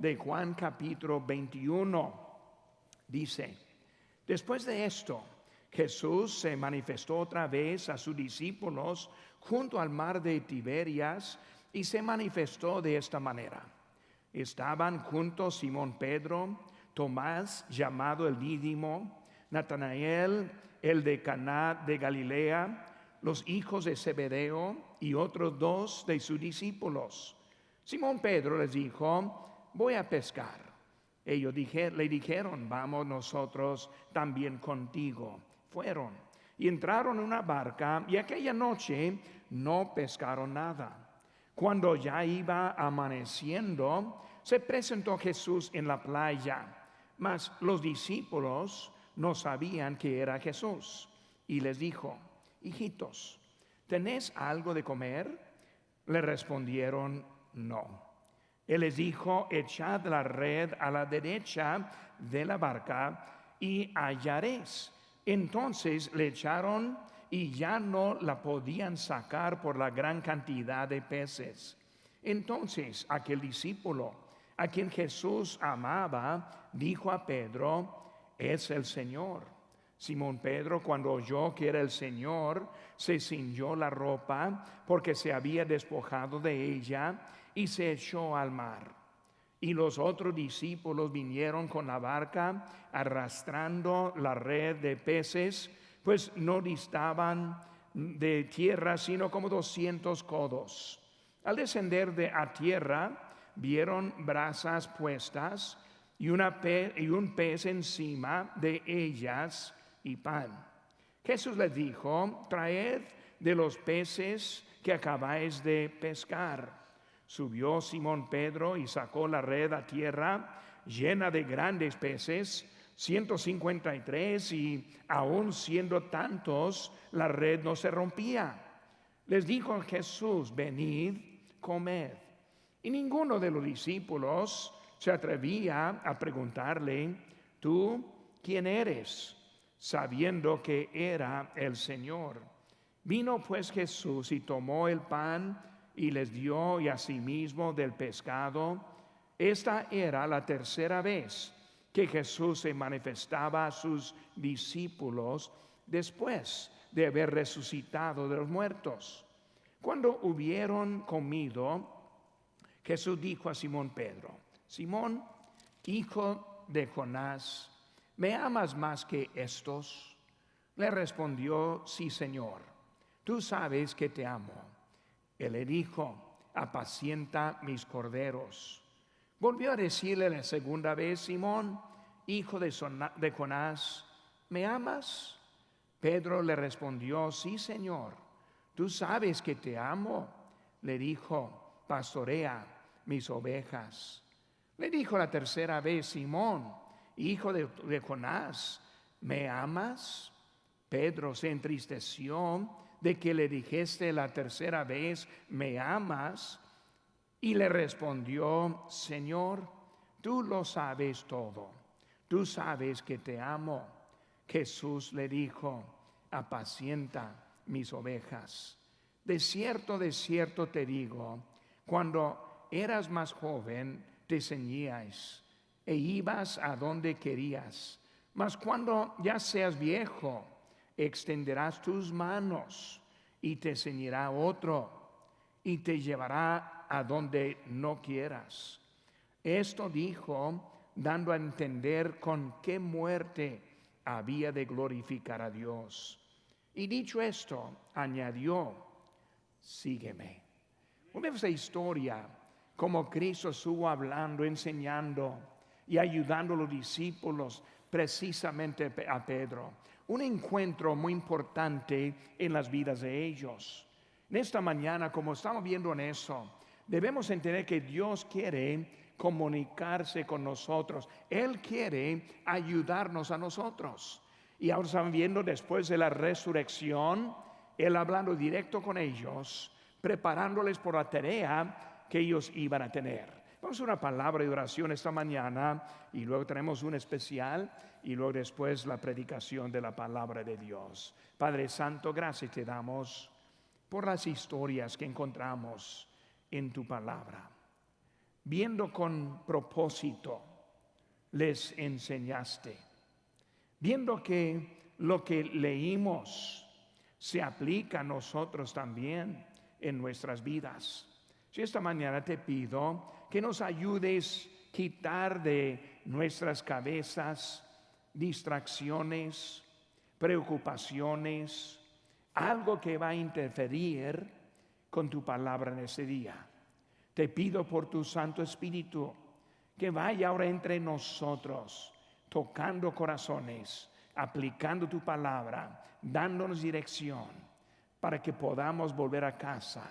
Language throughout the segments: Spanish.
de Juan capítulo 21. Dice: después de esto, Jesús se manifestó otra vez a sus discípulos junto al mar de Tiberias y se manifestó de esta manera. Estaban juntos Simón Pedro, Tomás llamado el Dídimo, Natanael el de Caná de Galilea, los hijos de Zebedeo y otros dos de sus discípulos. Simón Pedro les dijo: voy a pescar. Ellos le dijeron: vamos nosotros también contigo. Fueron y entraron en una barca, y aquella noche no pescaron nada. Cuando ya iba amaneciendo, se presentó Jesús en la playa, mas los discípulos no sabían que era Jesús. Y les dijo: hijitos, ¿tenéis algo de comer? Le respondieron: no. Él les dijo: echad la red a la derecha de la barca y hallaréis. Entonces le echaron y ya no la podían sacar por la gran cantidad de peces. Entonces aquel discípulo a quien Jesús amaba dijo a Pedro: es el Señor. Simón Pedro, cuando oyó que era el Señor, se ciñó la ropa porque se había despojado de ella y se echó al mar. Y los otros discípulos vinieron con la barca arrastrando la red de peces, pues no distaban de tierra sino como 200 codos. Al descender a tierra, vieron brasas puestas y un pez encima de ellas y pan. Jesús les dijo: traed de los peces que acabáis de pescar. Subió Simón Pedro y sacó la red a tierra llena de grandes peces, 153, y aun siendo tantos, la red no se rompía. Les dijo Jesús: venid, comed. Y ninguno de los discípulos se atrevía a preguntarle: ¿tú quién eres?, sabiendo que era el Señor. Vino pues Jesús y tomó el pan y les dio, y asimismo del pescado. Esta era la tercera vez que Jesús se manifestaba a sus discípulos después de haber resucitado de los muertos. Cuando hubieron comido, Jesús dijo a Simón Pedro: Simón, hijo de Jonás, ¿me amas más que estos? Le respondió: sí, Señor, tú sabes que te amo. Él le dijo: apacienta mis corderos. Volvió a decirle la segunda vez: Simón, hijo de Jonás, ¿me amas? Pedro le respondió: sí, Señor, tú sabes que te amo. Le dijo: pastorea mis ovejas. Le dijo la tercera vez: Simón, hijo de Jonás, ¿me amas? Pedro se entristeció de que le dijese la tercera vez: ¿me amas? Y le respondió: Señor, tú lo sabes todo, tú sabes que te amo. Jesús le dijo: apacienta mis ovejas. De cierto te digo, cuando eras más joven te ceñías e ibas a donde querías, mas cuando ya seas viejo, extenderás tus manos y te ceñirá otro y te llevará a donde no quieras. Esto dijo, dando a entender con qué muerte había de glorificar a Dios. Y dicho esto, añadió: sígueme. Vemos la historia como Cristo estuvo hablando, enseñando y ayudando a los discípulos, precisamente a Pedro. Un encuentro muy importante en las vidas de ellos. En esta mañana, como estamos viendo en eso, debemos entender que Dios quiere comunicarse con nosotros. Él quiere ayudarnos a nosotros. Y ahora estamos viendo, después de la resurrección, Él hablando directo con ellos, preparándoles por la tarea que ellos iban a tener. Vamos a una palabra de oración esta mañana y luego tenemos un especial y luego después la predicación de la palabra de Dios. Padre Santo, gracias te damos por las historias que encontramos en tu palabra. viendo con propósito les enseñaste, viendo que lo que leímos se aplica a nosotros también en nuestras vidas. Si esta mañana te pido que nos ayudes a quitar de nuestras cabezas distracciones, preocupaciones, algo que va a interferir con tu palabra en este día. Te pido por tu Santo Espíritu que vaya ahora entre nosotros, tocando corazones, aplicando tu palabra, dándonos dirección para que podamos volver a casa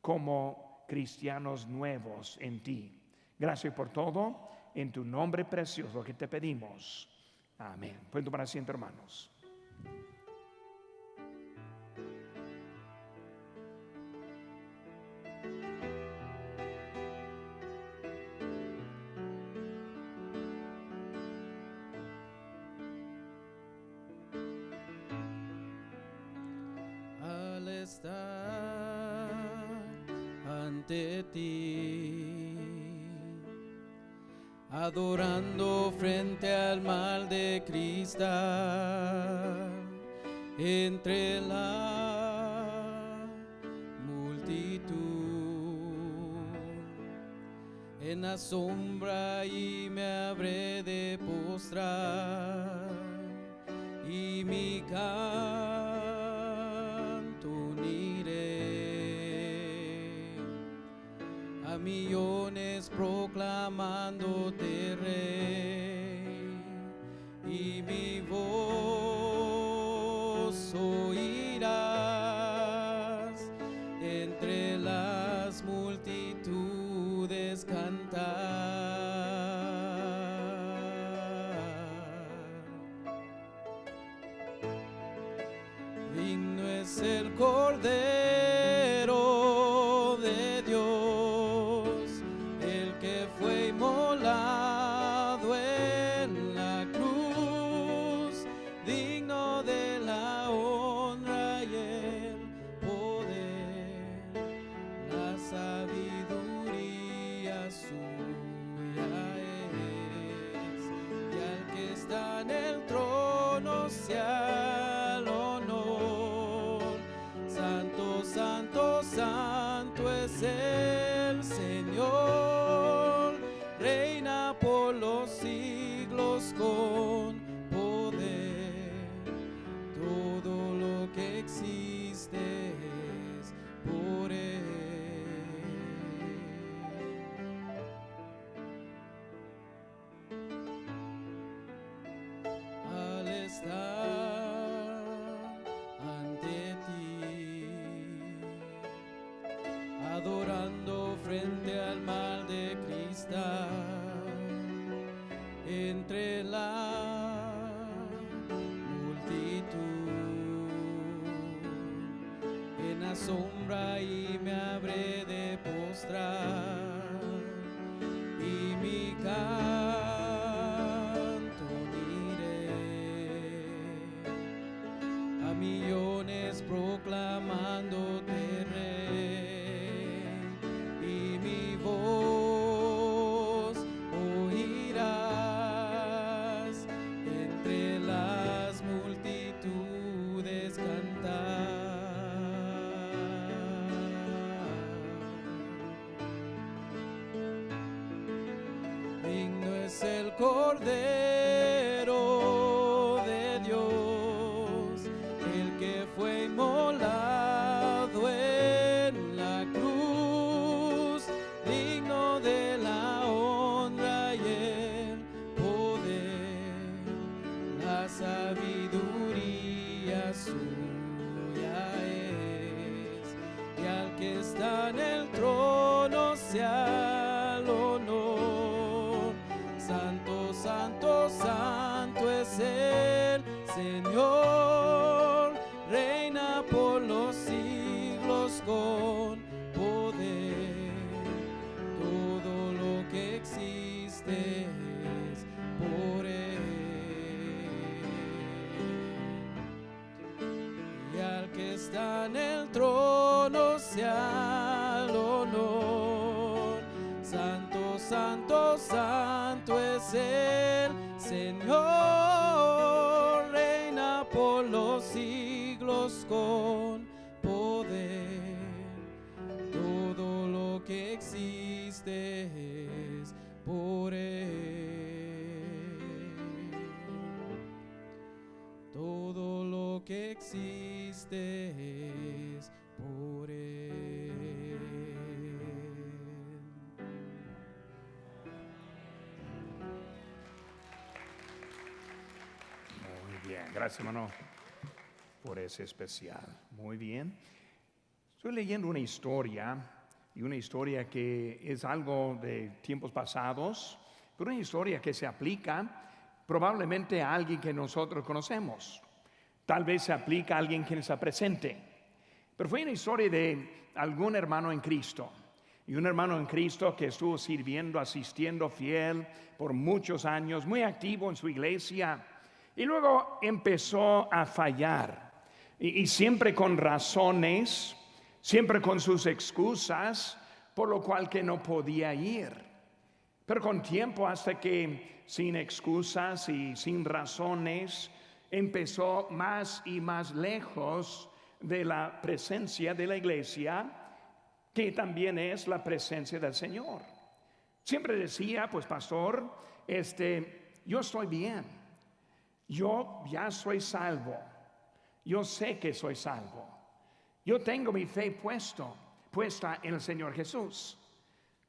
como cristianos nuevos en ti. Gracias por todo, en tu nombre precioso que te pedimos. Amén. Pueden tomar asiento, hermanos. Al estar ante ti, adorando frente al mar de cristal, entre la multitud, en la sombra y me habré de postrar, y mi canto uniré a millones proclamándote Rey, y mi voz oirás entre las multitudes cantar. Digno es el Cordero de Dios, el que fue inmolado en la cruz, digno de la honra y el poder, la sabiduría suya es, y al que está en el trono sea el honor. Santo, santo, santo es el Señor, reina por los siglos con poder. Todo lo que existe es por Él. Al estar ante ti, adorando frente al mar de cristal, entre la multitud, en la sombra y me habré de postrar, y mi canto uniré a millones proclamándote Rey, y mi voz oirás entre las multitudes cantar. Digno es el Cordero de Dios, el que fue inmolado en la cruz, digno de la honra y el poder, la sabiduría suya es, y al que está en el trono sea el honor. Santo, santo, santo es el Señor, reina por los siglos con poder. Todo lo que existe es por Él, y al que está en el trono sea el honor. Santo, es el Señor, reina por los siglos con poder. Todo lo que existe es por Él. Todo lo que existe es por Él. Muy bien, gracias hermano por ese especial. Muy bien. Estoy leyendo una historia, y una historia que es algo de tiempos pasados, pero una historia que se aplica probablemente a alguien que nosotros conocemos. Tal vez se aplica a alguien que está presente. Pero fue una historia de algún hermano en Cristo. Y un hermano en Cristo que estuvo sirviendo, asistiendo fiel por muchos años, muy activo en su iglesia. Y luego empezó a fallar. Y siempre con razones, siempre con sus excusas, por lo cual que no podía ir. Pero con tiempo, hasta que sin excusas y sin razones, empezó más y más lejos de la presencia de la iglesia, que también es la presencia del Señor. Siempre decía, pues pastor, yo estoy bien, yo ya soy salvo, yo sé que soy salvo, yo tengo mi fe puesta en el Señor Jesús.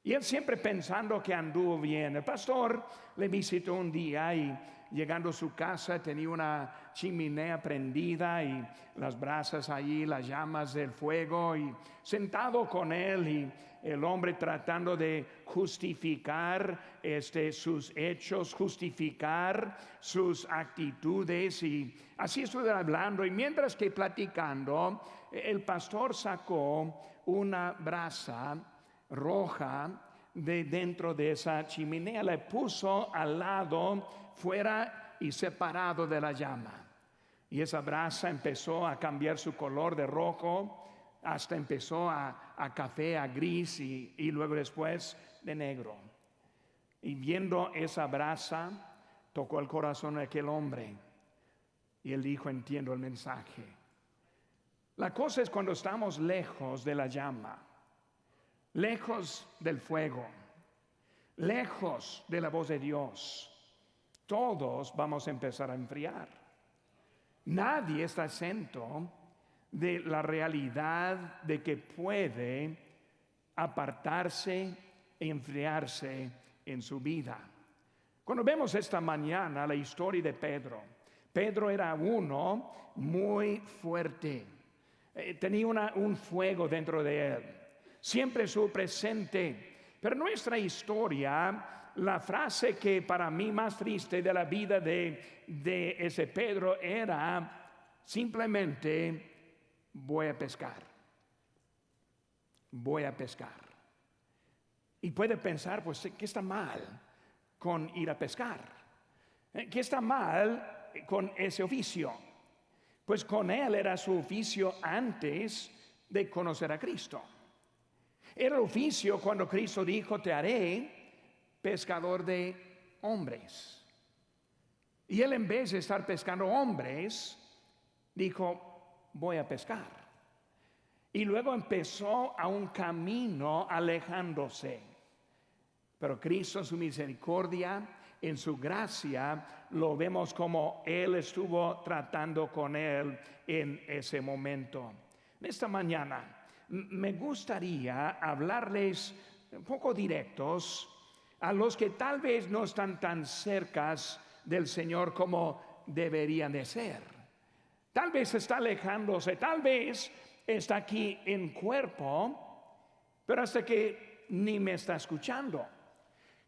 Y él siempre pensando que anduvo bien. El pastor le visitó un día y llegando a su casa tenía una chimenea prendida y las brasas allí, las llamas del fuego, y sentado con él y el hombre tratando de justificar sus hechos, justificar sus actitudes, y así estuve hablando. Y mientras que platicando, el pastor sacó una brasa roja de dentro de esa chimenea, la puso al lado, fuera y separado de la llama. Y esa brasa empezó a cambiar su color de rojo, hasta empezó a café, a gris, y luego después de negro. Y viendo esa brasa, tocó el corazón de aquel hombre, y él dijo: entiendo el mensaje. La cosa es cuando estamos lejos de la llama, lejos del fuego, lejos de la voz de Dios, todos vamos a empezar a enfriar. Nadie está exento de la realidad de que puede apartarse e enfriarse en su vida. Cuando vemos esta mañana la historia de Pedro, Pedro era uno muy fuerte, tenía un fuego dentro de él, siempre estuvo presente. Pero nuestra historia, la frase que para mí más triste de la vida de ese Pedro era simplemente: voy a pescar. Voy a pescar. Y puede pensar, pues, ¿qué está mal con ir a pescar? ¿Qué está mal con ese oficio? Pues con él era su oficio antes de conocer a Cristo. Era el oficio cuando Cristo dijo: te haré pescador de hombres. Y él, en vez de estar pescando hombres, dijo: voy a pescar. Y luego empezó a un camino alejándose. Pero Cristo, en su misericordia, en su gracia, lo vemos como él estuvo tratando con él en ese momento. En esta mañana me gustaría hablarles un poco directos a los que tal vez no están tan cercas del Señor como deberían de ser. Tal vez está alejándose, tal vez está aquí en cuerpo, pero hasta que ni me está escuchando.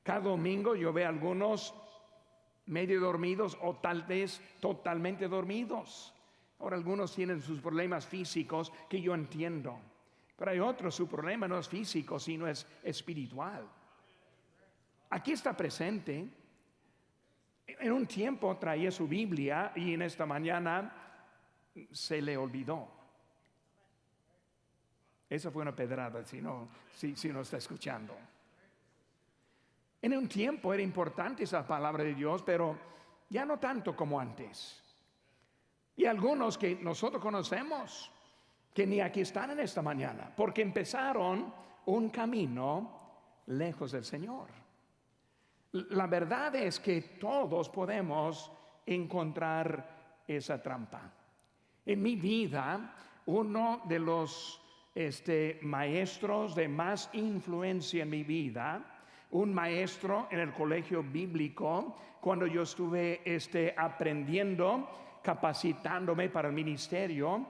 Cada domingo yo veo a algunos medio dormidos o tal vez totalmente dormidos. Ahora, algunos tienen sus problemas físicos que yo entiendo, pero hay otros, su problema no es físico, sino es espiritual. Aquí está presente. En un tiempo traía su Biblia y en esta mañana se le olvidó. Esa fue una pedrada, si no está escuchando. En un tiempo era importante esa palabra de Dios, pero ya no tanto como antes. Y algunos que nosotros conocemos, que ni aquí están en esta mañana, porque empezaron un camino lejos del Señor. La verdad es que todos podemos encontrar esa trampa. En mi vida, uno de los maestros de más influencia en mi vida, un maestro en el colegio bíblico, cuando yo estuve aprendiendo, capacitándome para el ministerio,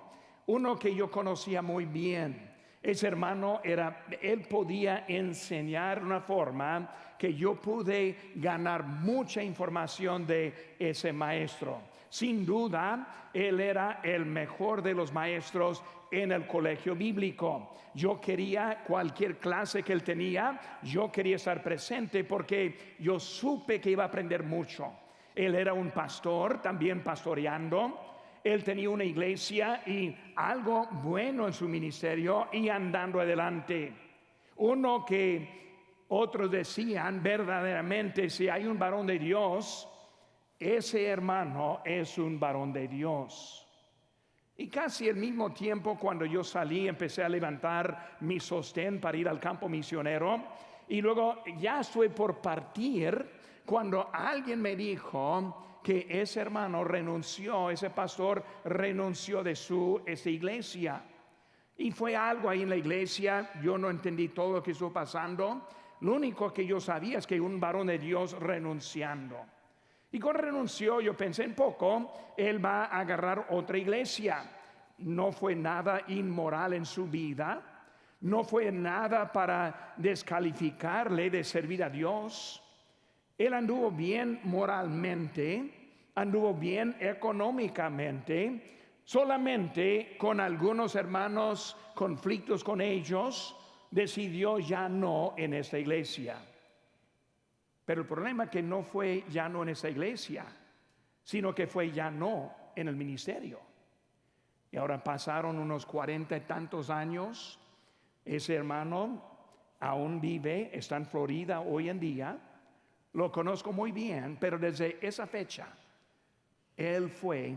uno que yo conocía muy bien. Ese hermano él podía enseñar una forma que yo pude ganar mucha información de ese maestro. Sin duda, él era el mejor de los maestros en el colegio bíblico. Yo quería cualquier clase que él tenía, yo quería estar presente porque yo supe que iba a aprender mucho. Él era un pastor, también pastoreando. Él tenía una iglesia y algo bueno en su ministerio y andando adelante. Uno que otros decían verdaderamente, si hay un varón de Dios, ese hermano es un varón de Dios. Y casi al mismo tiempo, cuando yo salí, empecé a levantar mi sostén para ir al campo misionero. Y luego ya estoy por partir cuando alguien me dijo que ese hermano renunció, ese pastor renunció de su iglesia. Y fue algo ahí en la iglesia, yo no entendí todo lo que estuvo pasando. Lo único que yo sabía es que un varón de Dios renunciando. Y cuando renunció, yo pensé en poco, él va a agarrar otra iglesia. No fue nada inmoral en su vida, no fue nada para descalificarle de servir a Dios. Él anduvo bien moralmente, anduvo bien económicamente, solamente con algunos hermanos, conflictos con ellos, decidió ya no en esta iglesia. Pero el problema es que no fue ya no en esa iglesia, sino que fue ya no en el ministerio. Y ahora pasaron unos 40 y tantos años. Ese hermano aún vive, está en Florida hoy en día. Lo conozco muy bien, pero desde esa fecha, él fue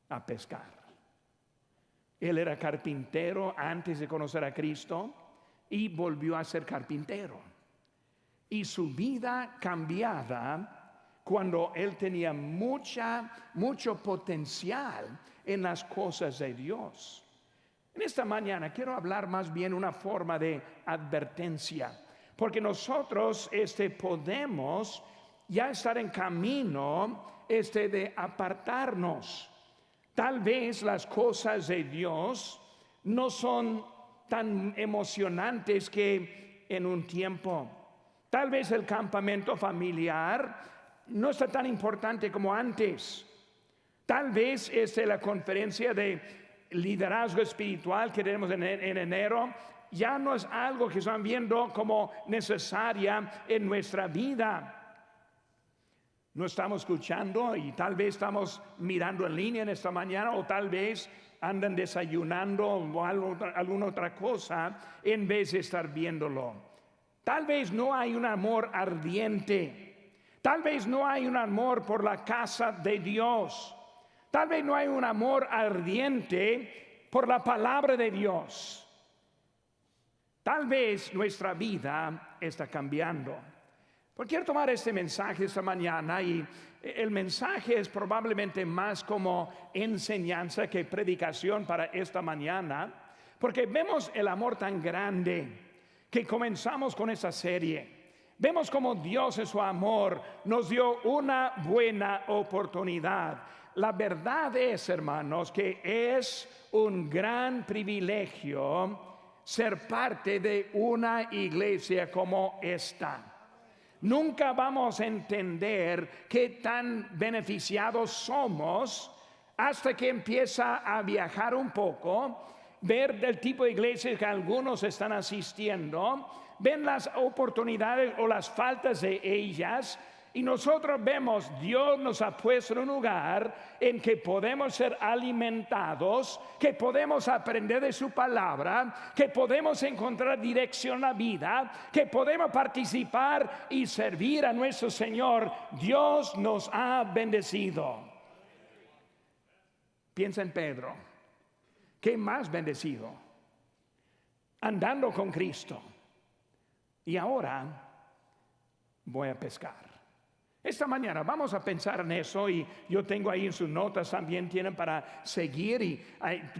a pescar. Él era carpintero antes de conocer a Cristo y volvió a ser carpintero. Y su vida cambiada cuando él tenía mucho potencial en las cosas de Dios. En esta mañana quiero hablar más bien una forma de advertencia, porque nosotros podemos ya estar en camino de apartarnos. Tal vez las cosas de Dios no son tan emocionantes que en un tiempo. Tal vez el campamento familiar no está tan importante como antes. Tal vez la conferencia de liderazgo espiritual que tenemos en enero ya no es algo que están viendo como necesaria en nuestra vida. No estamos escuchando y tal vez estamos mirando en línea en esta mañana, o tal vez andan desayunando o alguna otra cosa en vez de estar viéndolo. Tal vez no hay un amor ardiente. Tal vez no hay un amor por la casa de Dios. Tal vez no hay un amor ardiente por la palabra de Dios. Tal vez nuestra vida está cambiando. Porque quiero tomar este mensaje esta mañana, y el mensaje es probablemente más como enseñanza que predicación para esta mañana, porque vemos el amor tan grande que comenzamos con esta serie. Vemos como Dios en su amor nos dio una buena oportunidad. La verdad es, hermanos, que es un gran privilegio ser parte de una iglesia como esta. Nunca vamos a entender qué tan beneficiados somos hasta que empieza a viajar un poco, ver del tipo de iglesias que algunos están asistiendo, ven las oportunidades o las faltas de ellas, Y nosotros vemos, Dios nos ha puesto en un lugar en que podemos ser alimentados, que podemos aprender de su palabra, que podemos encontrar dirección a la vida, que podemos participar y servir a nuestro Señor. Dios nos ha bendecido. Piensa en Pedro. ¿Qué más bendecido? Andando con Cristo. Y ahora voy a pescar. Esta mañana vamos a pensar en eso, y yo tengo ahí en sus notas también tienen para seguir, y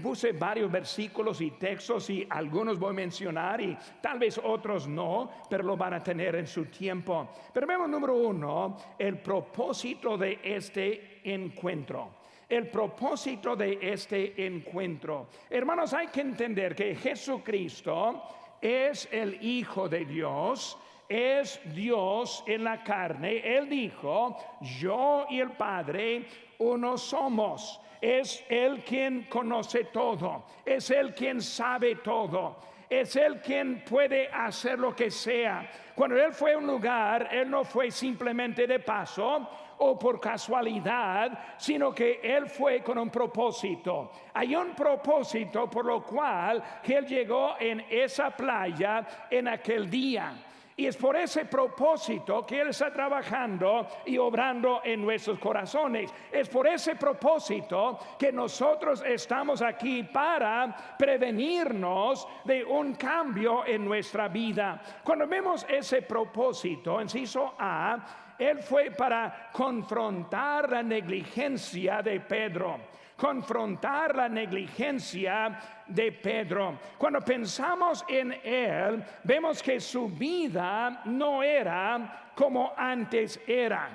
puse varios versículos y textos, y algunos voy a mencionar y tal vez otros no, pero lo van a tener en su tiempo. Pero vemos número 1, el propósito de este encuentro. El propósito de este encuentro. Hermanos, hay que entender que Jesucristo es el Hijo de Dios, es Dios en la carne. Él dijo, yo y el Padre uno somos. Es Él quien conoce todo, es Él quien sabe todo, es Él quien puede hacer lo que sea. Cuando Él fue a un lugar, Él no fue simplemente de paso o por casualidad, sino que Él fue con un propósito. Hay un propósito por lo cual que Él llegó en esa playa en aquel día. Y es por ese propósito que Él está trabajando y obrando en nuestros corazones. Es por ese propósito que nosotros estamos aquí, para prevenirnos de un cambio en nuestra vida. Cuando vemos ese propósito, inciso A, Él fue para confrontar la negligencia de Pedro. Confrontar la negligencia de Pedro. Cuando pensamos en él, vemos que su vida no era como antes era.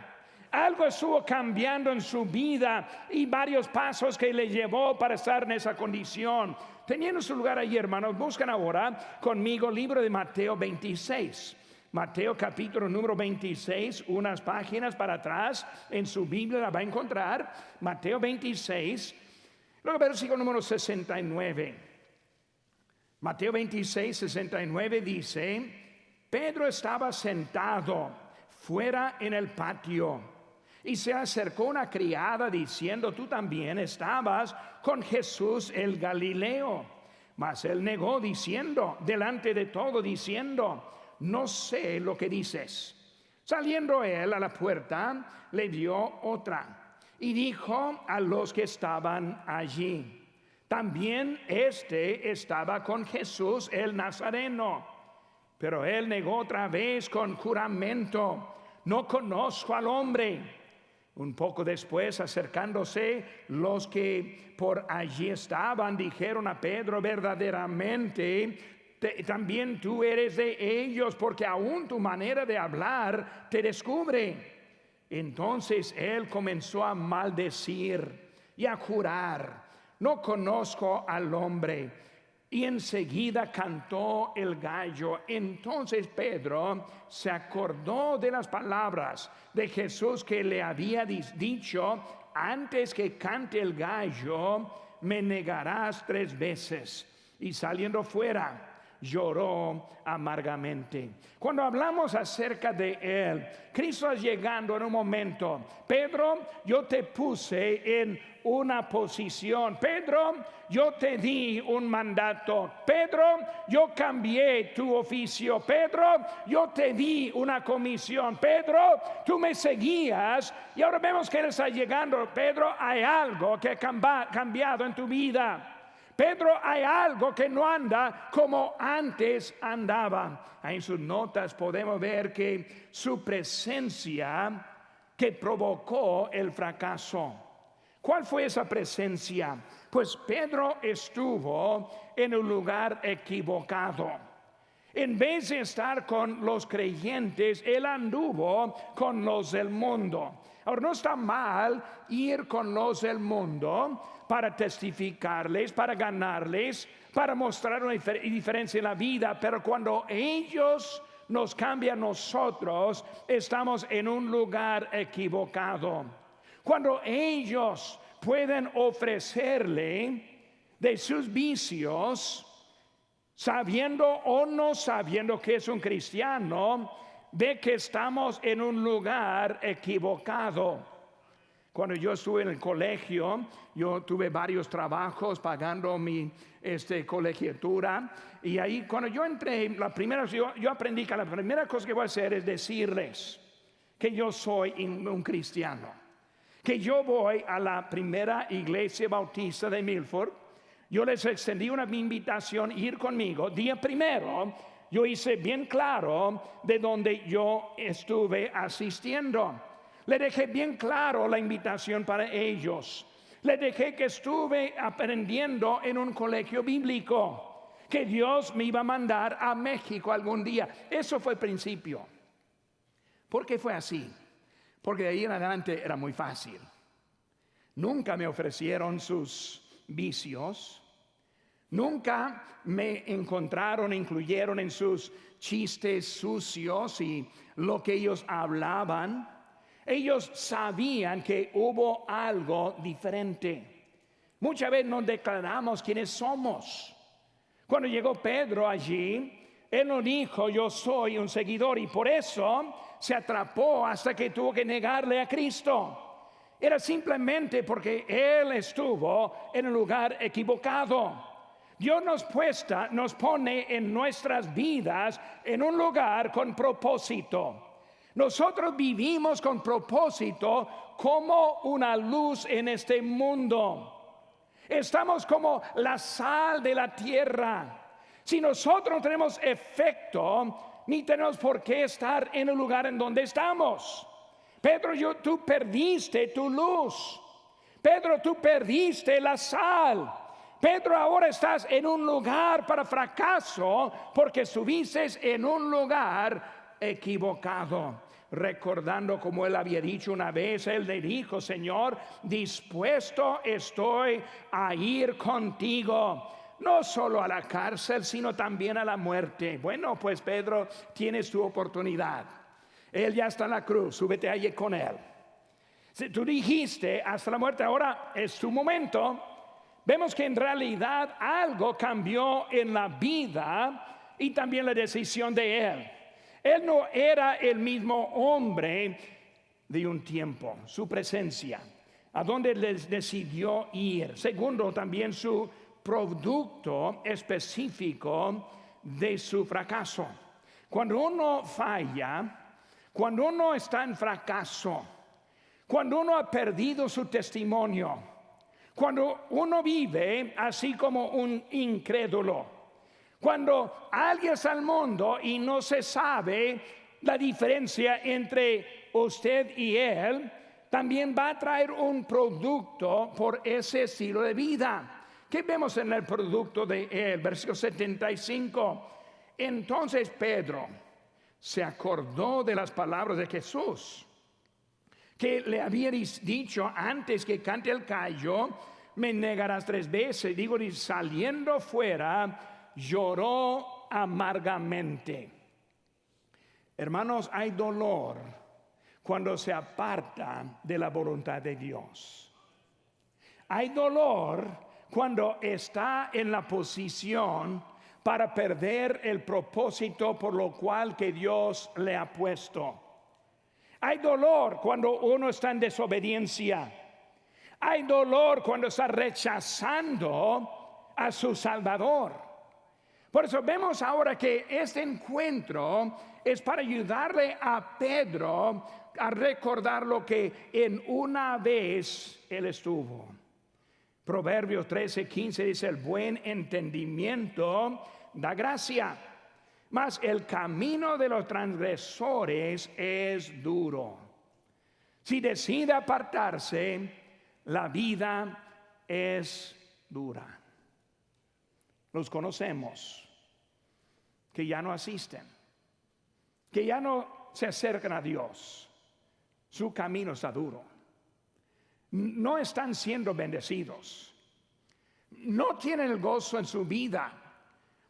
Algo estuvo cambiando en su vida y varios pasos que le llevó para estar en esa condición. Teniendo su lugar allí, hermanos, buscan ahora conmigo el libro de Mateo 26. Mateo capítulo número 26, unas páginas para atrás en su Biblia la va a encontrar. Mateo 26, luego versículo número 69. Mateo 26, 69 dice, Pedro estaba sentado fuera en el patio y se acercó una criada diciendo, tú también estabas con Jesús el Galileo. Mas él negó diciendo, delante de todo diciendo, no sé lo que dices. Saliendo él a la puerta, le dio otra y dijo a los que estaban allí, también este estaba con Jesús el Nazareno. Pero él negó otra vez con juramento, no conozco al hombre. Un poco después, acercándose los que por allí estaban, dijeron a Pedro, verdaderamente también tú eres de ellos, porque aún tu manera de hablar te descubre. Entonces él comenzó a maldecir y a jurar, no conozco al hombre. Y enseguida cantó el gallo. Entonces Pedro se acordó de las palabras de Jesús que le había dicho, antes que cante el gallo, me negarás 3 veces. Y saliendo fuera, lloró amargamente. Cuando hablamos acerca de él, Cristo es llegando en un momento. Pedro, yo te puse en una posición. Pedro, yo te di un mandato. Pedro, yo cambié tu oficio. Pedro, yo te di una comisión. Pedro, tú me seguías y ahora vemos que él está llegando. Pedro, hay algo que ha cambiado en tu vida. Pedro, hay algo que no anda como antes andaba. En sus notas podemos ver que su presencia que provocó el fracaso. ¿Cuál fue esa presencia? Pues Pedro estuvo en un lugar equivocado. En vez de estar con los creyentes, él anduvo con los del mundo. Ahora, no está mal ir con los del mundo para testificarles, para ganarles, para mostrar una diferencia en la vida, pero cuando ellos nos cambian a nosotros, estamos en un lugar equivocado. Cuando ellos pueden ofrecerle de sus vicios, sabiendo o no sabiendo que es un cristiano, ve que estamos en un lugar equivocado. Cuando yo estuve en el colegio, yo tuve varios trabajos pagando mi colegiatura. Y ahí cuando yo entré, yo aprendí que la primera cosa que voy a hacer es decirles que yo soy un cristiano. Que yo voy a la primera iglesia bautista de Milford. Yo les extendí una invitación a ir conmigo. Día primero, yo hice bien claro de donde yo estuve asistiendo. Le dejé bien claro la invitación para ellos. Le dejé que estuve aprendiendo en un colegio bíblico, que Dios me iba a mandar a México algún día. Eso fue el principio. ¿Por qué fue así? Porque de ahí en adelante era muy fácil. Nunca me ofrecieron sus vicios. Nunca me encontraron, incluyeron en sus chistes sucios y lo que ellos hablaban. Ellos sabían que hubo algo diferente. Muchas veces nos declaramos quiénes somos. Cuando llegó Pedro allí, él no dijo yo soy un seguidor, y por eso se atrapó hasta que tuvo que negarle a Cristo. Era simplemente porque él estuvo en el lugar equivocado. Dios nos pone en nuestras vidas en un lugar con propósito. Nosotros vivimos con propósito como una luz en este mundo. Estamos como la sal de la tierra. Si nosotros no tenemos efecto, ni tenemos por qué estar en el lugar en donde estamos. Pedro, tú perdiste tu luz. Pedro, tú perdiste la sal. Pedro, ahora estás en un lugar para fracaso porque estuviste en un lugar equivocado. Recordando como él había dicho una vez, él le dijo: Señor, dispuesto estoy a ir contigo, no solo a la cárcel, sino también a la muerte. Bueno, pues Pedro, tienes tu oportunidad. Él ya está en la cruz, súbete allí con él. Si tú dijiste hasta la muerte, ahora es tu momento. Vemos que en realidad algo cambió en la vida y también la decisión de él. Él no era el mismo hombre de un tiempo. Su presencia, a donde les decidió ir. Segundo, también su producto específico de su fracaso. Cuando uno falla, cuando uno está en fracaso, cuando uno ha perdido su testimonio, cuando uno vive así como un incrédulo, cuando alguien está al mundo y no se sabe la diferencia entre usted y él, también va a traer un producto por ese estilo de vida. ¿Qué vemos en el producto de él? Versículo 75. Entonces Pedro se acordó de las palabras de Jesús, que le había dicho: antes que cante el gallo, me negarás 3 veces. Digo, y saliendo fuera, lloró amargamente. Hermanos, hay dolor cuando se aparta de la voluntad de Dios. Hay dolor cuando está en la posición para perder el propósito por lo cual que Dios le ha puesto. Hay dolor cuando uno está en desobediencia. Hay dolor cuando está rechazando a su Salvador. Por eso vemos ahora que este encuentro es para ayudarle a Pedro a recordar lo que en una vez él estuvo. Proverbios 13:15 dice: el buen entendimiento da gracia, mas el camino de los transgresores es duro. Si decide apartarse, la vida es dura. Los conocemos que ya no asisten, que ya no se acercan a Dios. Su camino está duro. No están siendo bendecidos. No tienen el gozo en su vida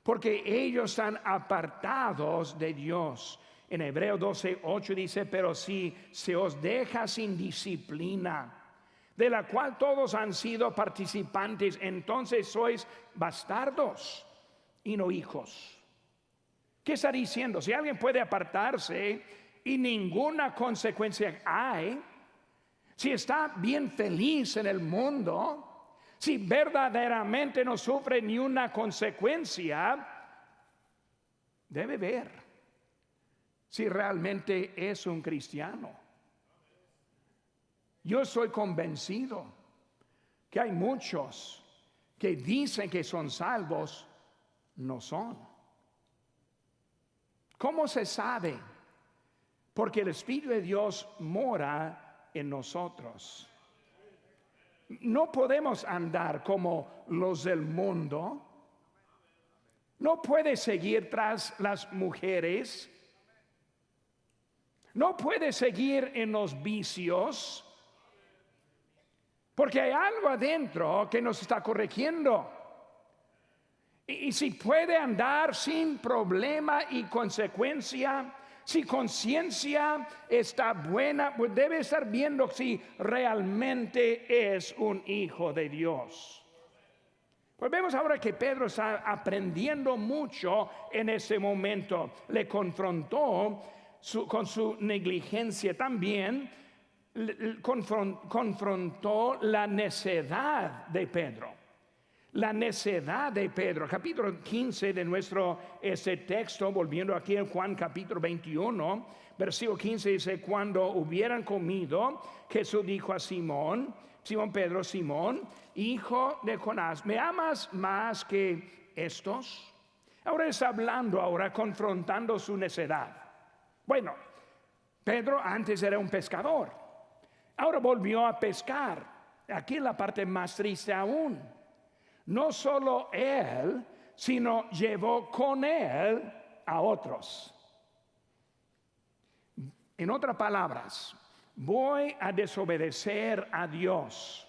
porque ellos están apartados de Dios. En Hebreos 12:8 dice: pero si se os deja sin disciplina, de la cual todos han sido participantes, entonces sois bastardos y no hijos. ¿Qué está diciendo? Si alguien puede apartarse y ninguna consecuencia hay, si está bien feliz en el mundo, si verdaderamente no sufre ni una consecuencia, debe ver si realmente es un cristiano. Yo estoy convencido que hay muchos que dicen que son salvos, no son. ¿Cómo se sabe? Porque el Espíritu de Dios mora en nosotros. No podemos andar como los del mundo. No puede seguir tras las mujeres. No puede seguir en los vicios. Porque hay algo adentro que nos está corrigiendo. Y si puede andar sin problema y consecuencia, si conciencia está buena, pues debe estar viendo si realmente es un hijo de Dios. Pues vemos ahora que Pedro está aprendiendo mucho en ese momento. Le confrontó con su negligencia también. Confrontó la necedad de Pedro. La necedad de Pedro. Capítulo 15 de nuestro texto, volviendo aquí en Juan capítulo 21, versículo 15 dice: cuando hubieran comido, Jesús dijo a Simón Pedro, Simón, hijo de Jonás, ¿me amas más que estos? Ahora está hablando, confrontando su necedad. Bueno, Pedro antes era un pescador. Ahora volvió a pescar. Aquí la parte más triste aún. No solo él, sino llevó con él a otros. En otras palabras, voy a desobedecer a Dios.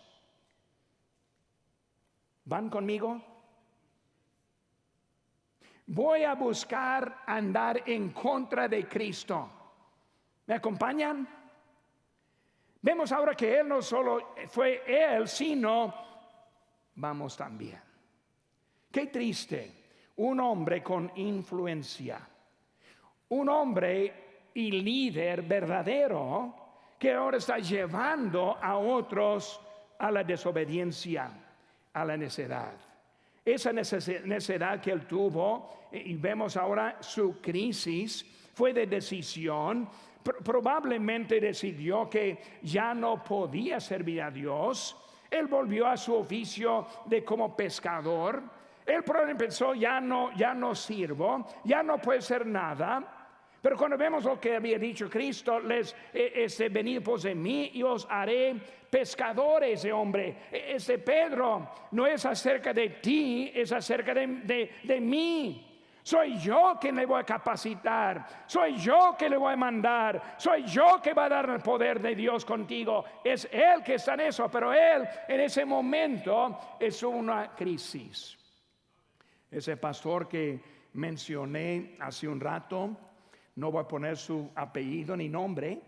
¿Van conmigo? Voy a buscar andar en contra de Cristo. ¿Me acompañan? Vemos ahora que él no solo fue él, sino vamos también. Qué triste, un hombre con influencia, un hombre y líder verdadero que ahora está llevando a otros a la desobediencia, a la necedad. Esa necedad que él tuvo, y vemos ahora su crisis, fue de decisión. Probablemente decidió que ya no podía servir a Dios. Él volvió a su oficio de como pescador. Él probablemente pensó: ya no sirvo, ya no puedo hacer nada. Pero cuando vemos lo que había dicho Cristo, venid pues de mí y os haré pescadores de hombre. Pedro, no es acerca de ti, es acerca de mí. Soy yo quien le voy a capacitar, soy yo que le voy a mandar, soy yo que va a dar el poder de Dios contigo. Es Él que está en eso, pero Él en ese momento es una crisis. Ese pastor que mencioné hace un rato, no voy a poner su apellido ni nombre,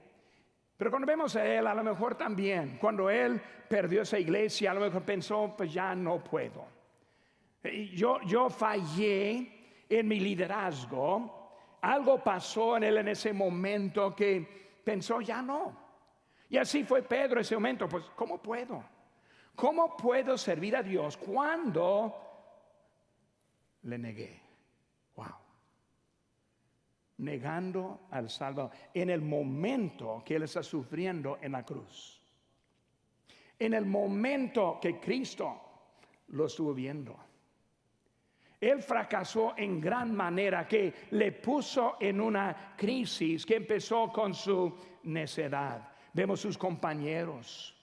pero cuando vemos a él, a lo mejor también, cuando él perdió esa iglesia, a lo mejor pensó: pues ya no puedo. Yo fallé en mi liderazgo. Algo pasó en él en ese momento que pensó: ya no. Y así fue Pedro en ese momento. Pues ¿cómo puedo? ¿Cómo puedo servir a Dios cuando le negué? Wow. Negando al Salvador en el momento que él está sufriendo en la cruz, en el momento que Cristo lo estuvo viendo. Él fracasó en gran manera, que le puso en una crisis que empezó con su necedad. Vemos sus compañeros.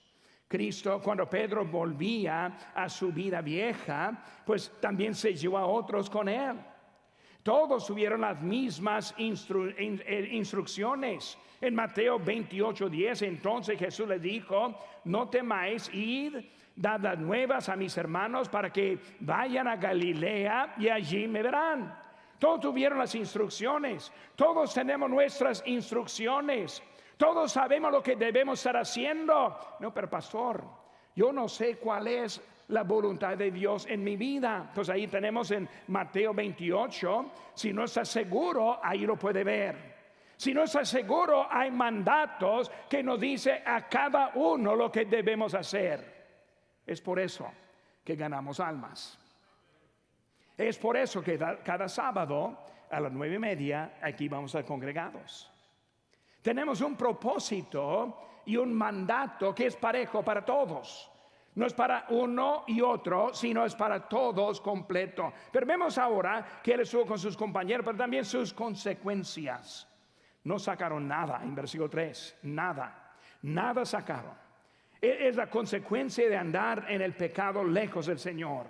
Cristo, cuando Pedro volvía a su vida vieja, pues también se llevó a otros con él. Todos tuvieron las mismas instrucciones. En Mateo 28:10, entonces Jesús le dijo: no temáis, id, dad las nuevas a mis hermanos para que vayan a Galilea y allí me verán. Todos tuvieron las instrucciones. Todos tenemos nuestras instrucciones. Todos sabemos lo que debemos estar haciendo. No, pero pastor, yo no sé cuál es la voluntad de Dios en mi vida? Pues ahí tenemos en Mateo 28, si no está seguro, ahí lo puede ver. Si no está seguro, hay mandatos que nos dice a cada uno lo que debemos hacer. Es por eso que ganamos almas. Es por eso que cada sábado a las 9:30 aquí vamos a estar congregados. Tenemos un propósito y un mandato que es parejo para todos. No es para uno y otro, sino es para todos completo. Pero vemos ahora que él estuvo con sus compañeros, pero también sus consecuencias. No sacaron nada en versículo 3, nada sacaron. Es la consecuencia de andar en el pecado lejos del Señor.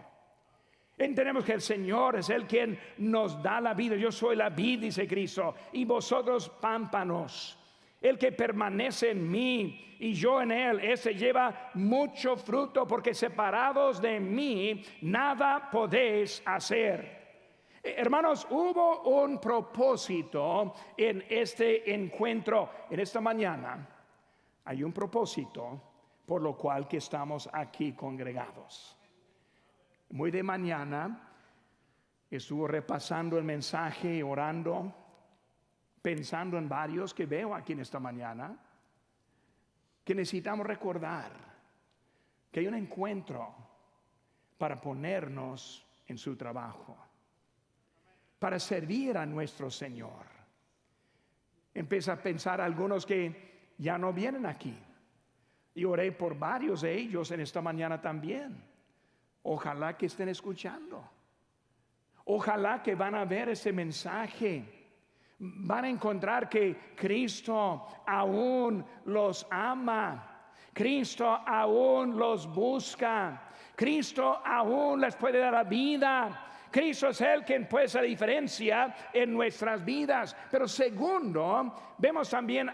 Entendemos que el Señor es el quien nos da la vida. Yo soy la vid, dice Cristo, y vosotros pámpanos. El que permanece en mí y yo en él, ese lleva mucho fruto, porque separados de mí nada podéis hacer. Hermanos, hubo un propósito en este encuentro, en esta mañana. Hay un propósito por lo cual que estamos aquí congregados. Muy de mañana estuve repasando el mensaje, orando, pensando en varios que veo aquí en esta mañana, que necesitamos recordar que hay un encuentro para ponernos en su trabajo, para servir a nuestro Señor. Empieza a pensar algunos que ya no vienen aquí, y oré por varios de ellos en esta mañana también. Ojalá que estén escuchando, ojalá que van a ver ese mensaje, van a encontrar que Cristo aún los ama, Cristo aún los busca, Cristo aún les puede dar la vida. Cristo es el quien puede hacer la diferencia en nuestras vidas. Pero segundo, vemos también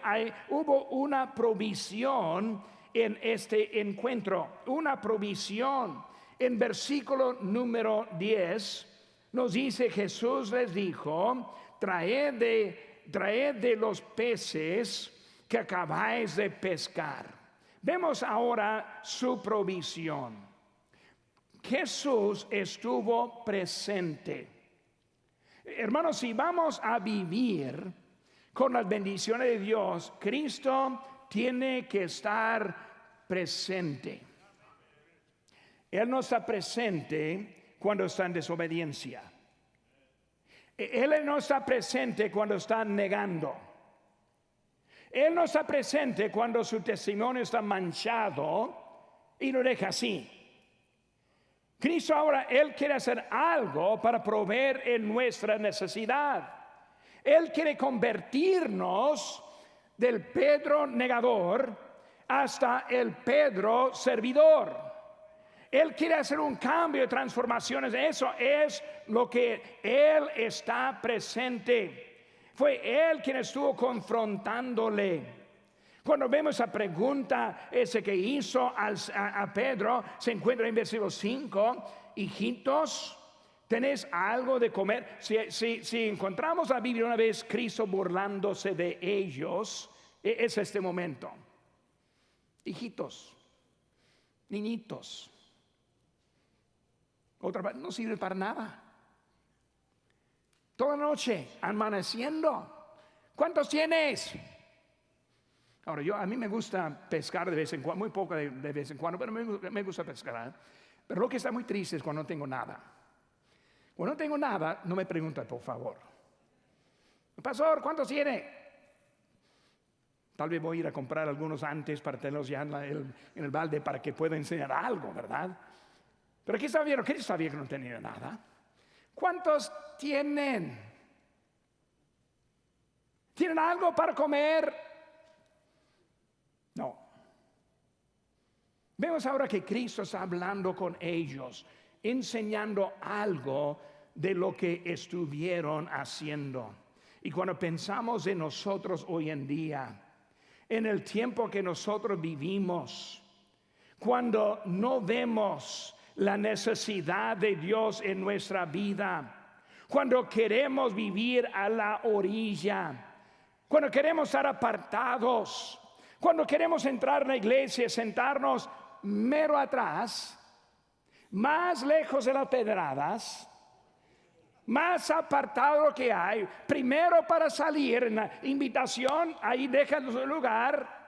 hubo una provisión en este encuentro, una provisión. En versículo número 10 nos dice: Jesús les dijo, traed de los peces que acabáis de pescar. Vemos ahora su provisión. Jesús estuvo presente. Hermanos, si vamos a vivir con las bendiciones de Dios, Cristo tiene que estar presente. Él no está presente cuando está en desobediencia. Él no está presente cuando está negando. Él no está presente cuando su testimonio está manchado y lo deja así. Cristo ahora, Él quiere hacer algo para proveer en nuestra necesidad. Él quiere convertirnos del Pedro negador hasta el Pedro servidor. Él quiere hacer un cambio de transformaciones. Eso es lo que Él está presente. Fue Él quien estuvo confrontándole. Cuando vemos esa pregunta ese que hizo a Pedro, se encuentra en versículo 5. Hijitos, ¿tenéis algo de comer? Si encontramos la Biblia una vez Cristo burlándose de ellos, es este momento. Hijitos, niñitos. Otra vez, no sirve para nada. Toda noche amaneciendo. ¿Cuántos tienes? Ahora, a mí me gusta pescar de vez en cuando, muy poco de vez en cuando, pero me gusta pescar. Pero lo que está muy triste es cuando no tengo nada. Cuando no tengo nada, no me pregunta, por favor. Pastor, ¿cuántos tiene? Tal vez voy a ir a comprar algunos antes para tenerlos ya en el balde para que pueda enseñar algo, ¿verdad? Pero aquí está bien, ¿qué sabía que no tenía nada? ¿Cuántos tienen? ¿Tienen algo para comer? No. Vemos ahora que Cristo está hablando con ellos, enseñando algo de lo que estuvieron haciendo. Y cuando pensamos en nosotros hoy en día, en el tiempo que nosotros vivimos, cuando no vemos la necesidad de Dios en nuestra vida, cuando queremos vivir a la orilla, cuando queremos estar apartados, cuando queremos entrar en la iglesia y sentarnos mero atrás, más lejos de las pedradas, más apartado que hay, primero para salir en la invitación, ahí dejan su lugar.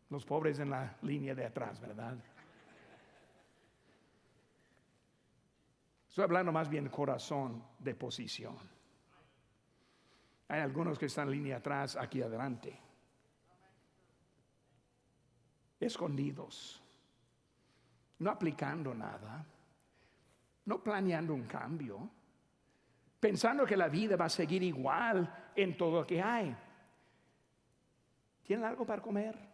Los pobres en la línea de atrás, ¿verdad? Estoy hablando más bien corazón de posición. Hay algunos que están en línea atrás, aquí adelante, escondidos, no aplicando nada, no planeando un cambio, pensando que la vida va a seguir igual en todo lo que hay. ¿Tienen algo para comer?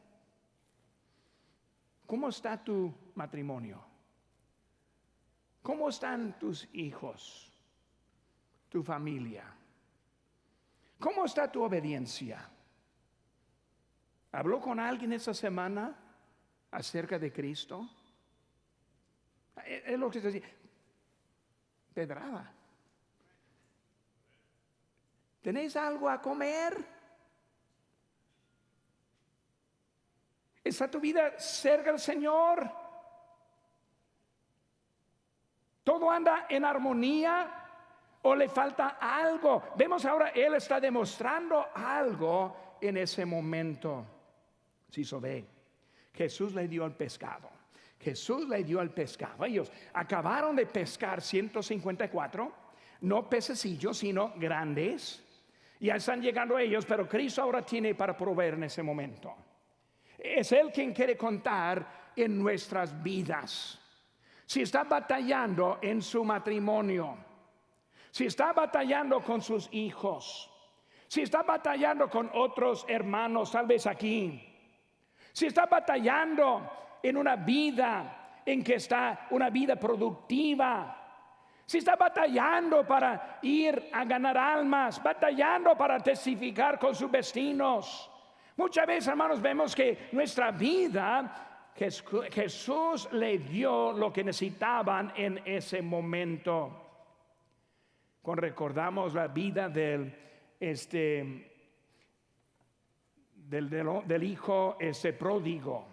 ¿Cómo está tu matrimonio? ¿Cómo están tus hijos? ¿Tu familia? ¿Cómo está tu obediencia? ¿Habló con alguien esta semana acerca de Cristo? Es lo que se dice. Pedrada. ¿Tenéis algo a comer? ¿Está tu vida cerca del Señor? ¿Todo anda en armonía o le falta algo? Vemos ahora, Él está demostrando algo en ese momento. Si se ve, Jesús le dio el pescado. Jesús le dio el pescado. Ellos acabaron de pescar 154, no pececillos, sino grandes. Ya están llegando ellos, pero Cristo ahora tiene para proveer en ese momento. Es Él quien quiere contar en nuestras vidas. Si está batallando en su matrimonio, si está batallando con sus hijos, si está batallando con otros hermanos, tal vez aquí, si está batallando en una vida en que está una vida productiva, si está batallando para ir a ganar almas, batallando para testificar con sus vecinos. Muchas veces, hermanos, vemos que nuestra vida, Jesús le dio lo que necesitaban en ese momento. Cuando recordamos la vida del hijo pródigo,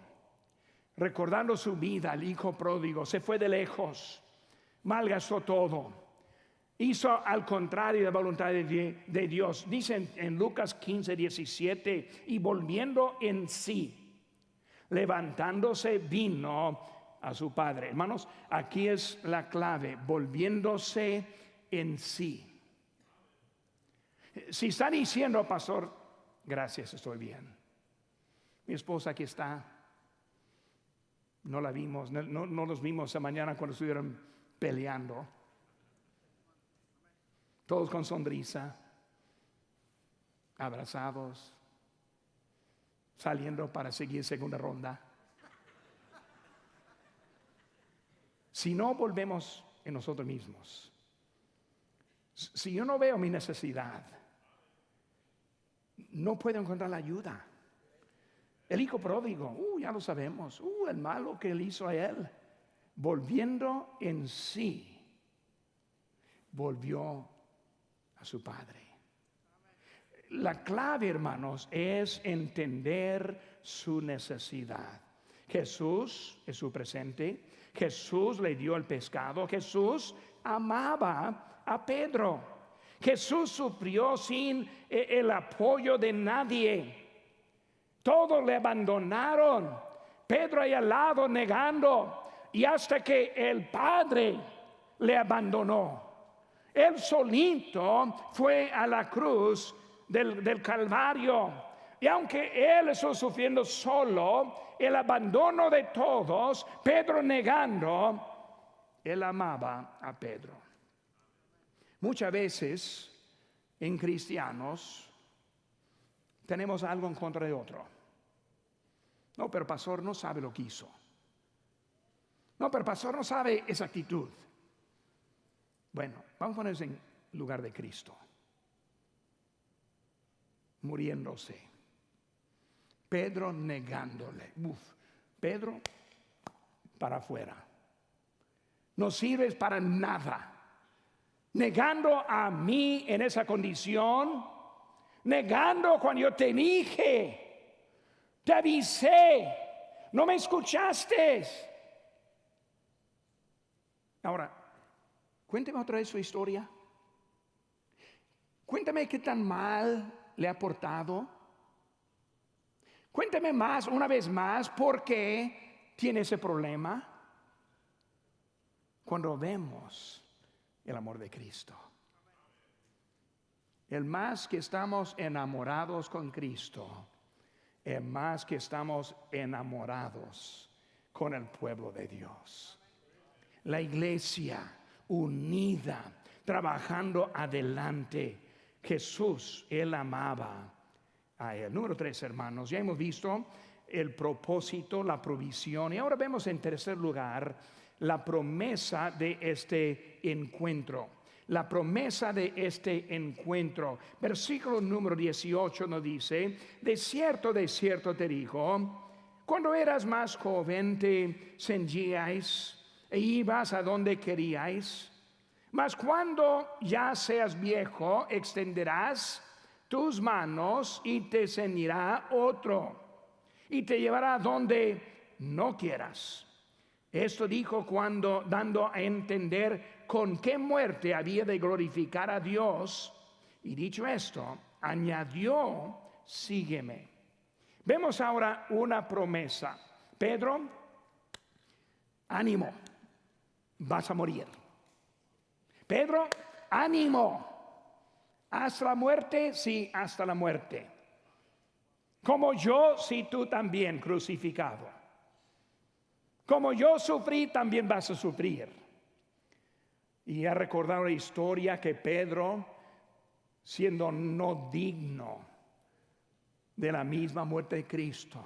recordando su vida, el hijo pródigo se fue de lejos, malgastó todo. Hizo al contrario de la voluntad de Dios. Dicen en Lucas 15, 17, y volviendo en sí, levantándose, vino a su padre. Hermanos, aquí es la clave, volviéndose en sí. Si está diciendo, pastor, gracias, estoy bien. Mi esposa aquí está. No la vimos, no los vimos esa mañana cuando estuvieron peleando. Todos con sonrisa, abrazados, saliendo para seguir segunda ronda. Si no volvemos en nosotros mismos, si yo no veo mi necesidad, no puedo encontrar la ayuda. El hijo pródigo, ya lo sabemos, el malo que él hizo a él, volviendo en sí, volvió a su padre. La clave, hermanos, es entender su necesidad. Jesús es su presente. Jesús le dio el pescado. Jesús amaba a Pedro. Jesús sufrió sin el apoyo de nadie. Todos le abandonaron. Pedro ahí al lado negando. Y hasta que el Padre le abandonó. Él solito fue a la cruz del Calvario. Y aunque él estuvo sufriendo solo, el abandono de todos, Pedro negando, él amaba a Pedro. Muchas veces en cristianos tenemos algo en contra de otro. No, pero pastor no sabe lo que hizo. No, pero pastor no sabe esa actitud. Bueno, vamos a ponernos en lugar de Cristo, muriéndose, Pedro negándole. Pedro para afuera, no sirves para nada, negando a mí en esa condición, negando cuando yo te dije, te avisé, no me escuchaste. Ahora, cuénteme otra vez su historia. Cuéntame qué tan mal le ha portado. Cuénteme más, una vez más, por qué tiene ese problema. Cuando vemos el amor de Cristo, el más que estamos enamorados con Cristo, el más que estamos enamorados con el pueblo de Dios. La iglesia unida, trabajando adelante. Jesús, Él amaba a Él. Número 3, hermanos, ya hemos visto el propósito, la provisión, y ahora vemos en tercer lugar la promesa de este encuentro. La promesa de este encuentro. Versículo número 18 nos dice: de cierto te digo, cuando eras más joven te ceñíais e ibas a donde queríais, mas cuando ya seas viejo extenderás tus manos y te ceñirá otro y te llevará a donde no quieras. Esto dijo cuando, dando a entender con qué muerte había de glorificar a Dios, y dicho esto, añadió: sígueme. Vemos ahora una promesa. Pedro, ánimo, vas a morir. Pedro, ánimo, hasta la muerte, sí, hasta la muerte. Como yo, sí, tú también crucificado. Como yo sufrí, también vas a sufrir. Y ha recordado la historia que Pedro, siendo no digno de la misma muerte de Cristo,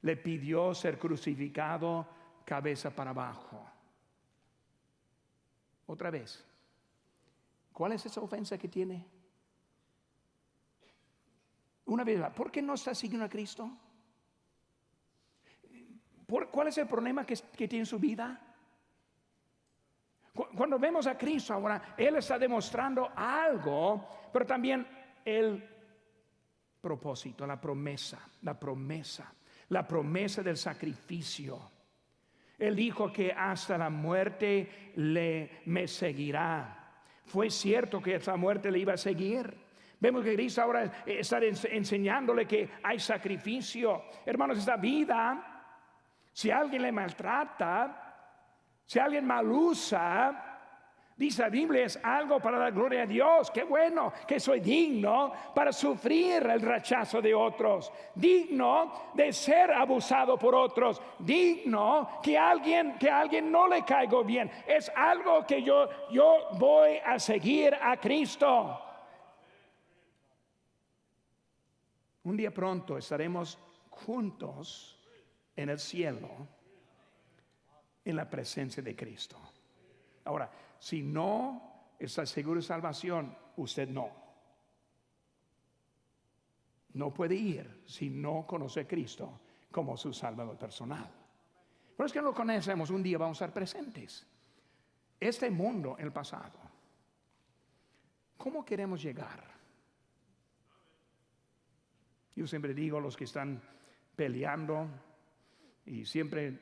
le pidió ser crucificado cabeza para abajo. Otra vez, ¿cuál es esa ofensa que tiene? Una vez más, ¿por qué no está siguiendo a Cristo? ¿Cuál es el problema que tiene en su vida? Cuando vemos a Cristo ahora, Él está demostrando algo, pero también el propósito, la promesa del sacrificio. Él dijo que hasta la muerte me seguirá. Fue cierto que esa muerte le iba a seguir. Vemos que Cristo ahora está enseñándole que hay sacrificio. Hermanos, esta vida, si alguien le maltrata, si alguien mal usa, dice la Biblia, es algo para la gloria de Dios. Qué bueno que soy digno para sufrir el rechazo de otros, digno de ser abusado por otros, digno que alguien no le caigo bien. Es algo que yo voy a seguir a Cristo. Un día pronto estaremos juntos en el cielo, en la presencia de Cristo. Ahora, si no está seguro de salvación, usted no puede ir si no conoce a Cristo como su Salvador personal. Pero es que no lo conocemos, un día vamos a estar presentes. Este mundo, el pasado, ¿cómo queremos llegar? Yo siempre digo a los que están peleando y siempre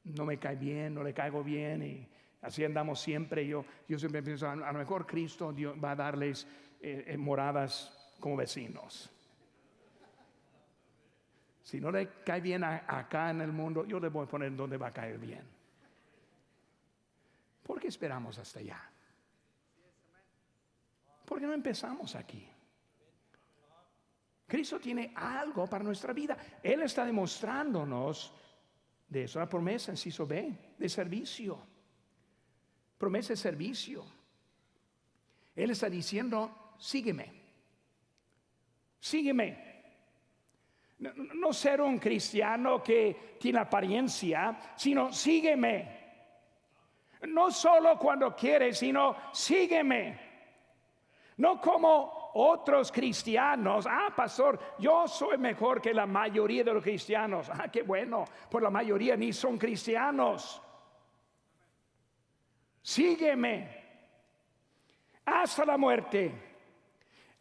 no me cae bien, no le caigo bien y así andamos siempre. Yo siempre pienso, a lo mejor Cristo Dios va a darles moradas como vecinos. Si no le cae bien acá en el mundo, yo le voy a poner donde va a caer bien. ¿Por qué esperamos hasta allá? ¿Por qué no empezamos aquí? Cristo tiene algo para nuestra vida. Él está demostrándonos de eso, la promesa, inciso B, de servicio. Promesa de servicio. Él está diciendo: sígueme. Sígueme. No ser un cristiano que tiene apariencia, sino sígueme. No solo cuando quieres, sino sígueme. No como otros cristianos. Pastor, yo soy mejor que la mayoría de los cristianos. Qué bueno, pues la mayoría ni son cristianos. Sígueme hasta la muerte,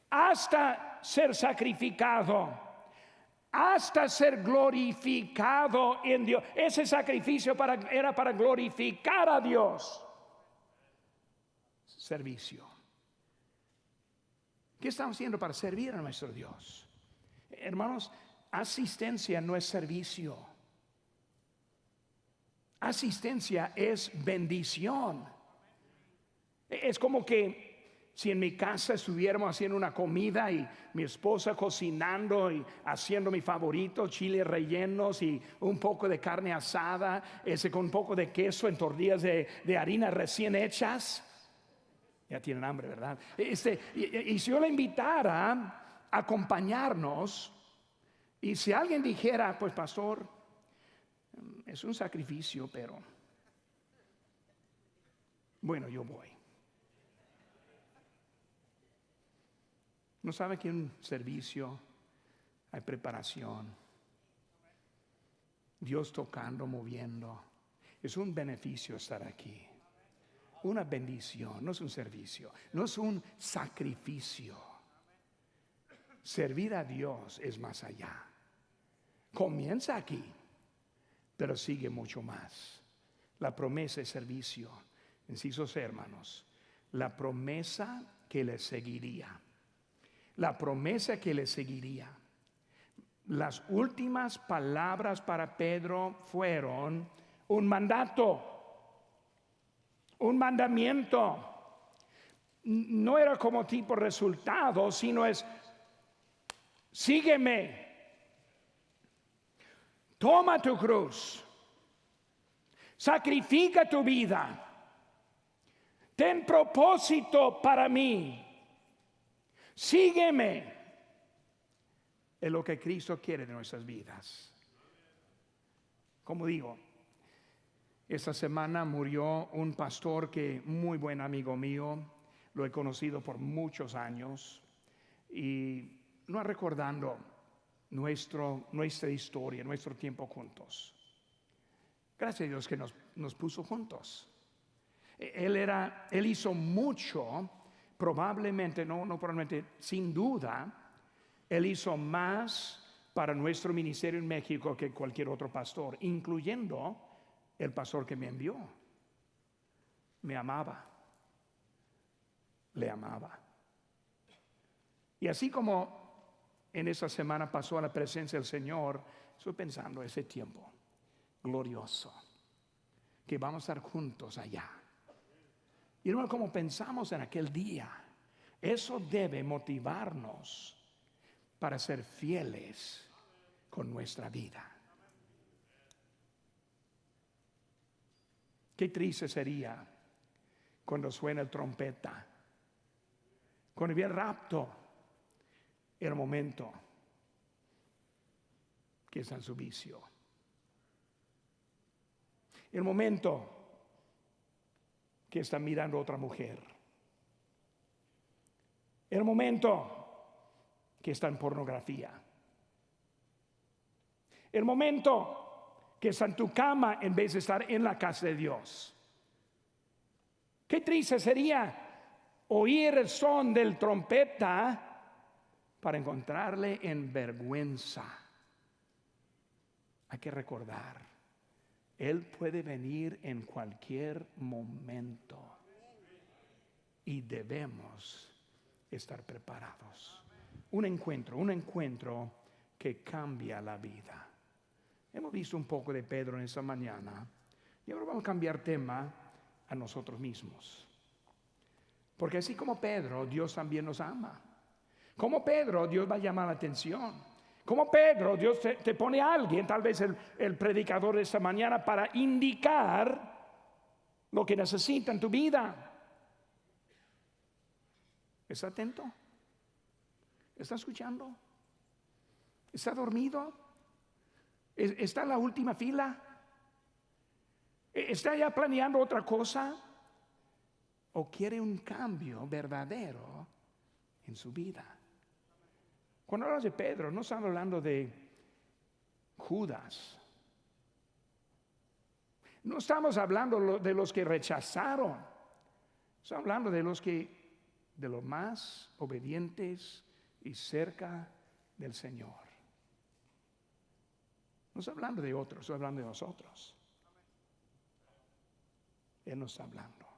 hasta ser sacrificado, hasta ser glorificado en Dios. Ese sacrificio era para glorificar a Dios. Servicio. ¿Qué estamos haciendo para servir a nuestro Dios? Hermanos, asistencia no es servicio. Asistencia es bendición. Es como que si en mi casa estuviéramos haciendo una comida y mi esposa cocinando y haciendo mi favorito, chiles rellenos y un poco de carne asada, con un poco de queso en tortillas de harina recién hechas. Ya tienen hambre, ¿verdad? Y si yo la invitara a acompañarnos, y si alguien dijera, pues pastor, es un sacrificio, pero bueno, yo voy. ¿No sabe que un servicio hay preparación? Dios tocando, moviendo. Es un beneficio estar aquí. Una bendición, no es un servicio, no es un sacrificio. Servir a Dios es más allá. Comienza aquí, pero sigue mucho más. La promesa es servicio. Inciso C, hermanos. La promesa que le seguiría. La promesa que le seguiría. Las últimas palabras para Pedro fueron un mandato. Un mandamiento. No era como tipo resultado, sino es: sígueme, toma tu cruz, sacrifica tu vida, ten propósito para mí, sígueme. Es lo que Cristo quiere de nuestras vidas. Como digo, esta semana murió un pastor que muy buen amigo mío, lo he conocido por muchos años, y no recordando nuestra historia, nuestro tiempo juntos. Gracias a Dios que nos puso juntos. Él hizo mucho, probablemente, sin duda, él hizo más para nuestro ministerio en México que cualquier otro pastor, incluyendo el pastor que me envió. Me amaba, le amaba. Y así como en esa semana pasó a la presencia del Señor, estoy pensando ese tiempo glorioso que vamos a estar juntos allá. Y hermano, como pensamos en aquel día, eso debe motivarnos para ser fieles con nuestra vida. Qué triste sería cuando suena el trompeta, cuando viene el rapto, el momento que está en su vicio, el momento que está mirando a otra mujer, el momento que está en pornografía, el momento que está en tu cama en vez de estar en la casa de Dios. Qué triste sería oír el son del trompeta para encontrarle en vergüenza. Hay que recordar, Él puede venir en cualquier momento y debemos estar preparados. Un encuentro que cambia la vida. Hemos visto un poco de Pedro en esta mañana y ahora vamos a cambiar tema a nosotros mismos. Porque así como Pedro, Dios también nos ama. Como Pedro, Dios va a llamar la atención. Como Pedro, Dios te pone a alguien, tal vez el predicador de esta mañana, para indicar lo que necesita en tu vida. ¿Está atento? ¿Está escuchando? ¿Está dormido? ¿Está en la última fila? ¿Está ya planeando otra cosa? ¿O quiere un cambio verdadero en su vida? Cuando hablamos de Pedro, no estamos hablando de Judas. No estamos hablando de los que rechazaron. Estamos hablando de de los más obedientes y cerca del Señor. No estoy hablando de otros, estoy hablando de nosotros. Él nos está hablando.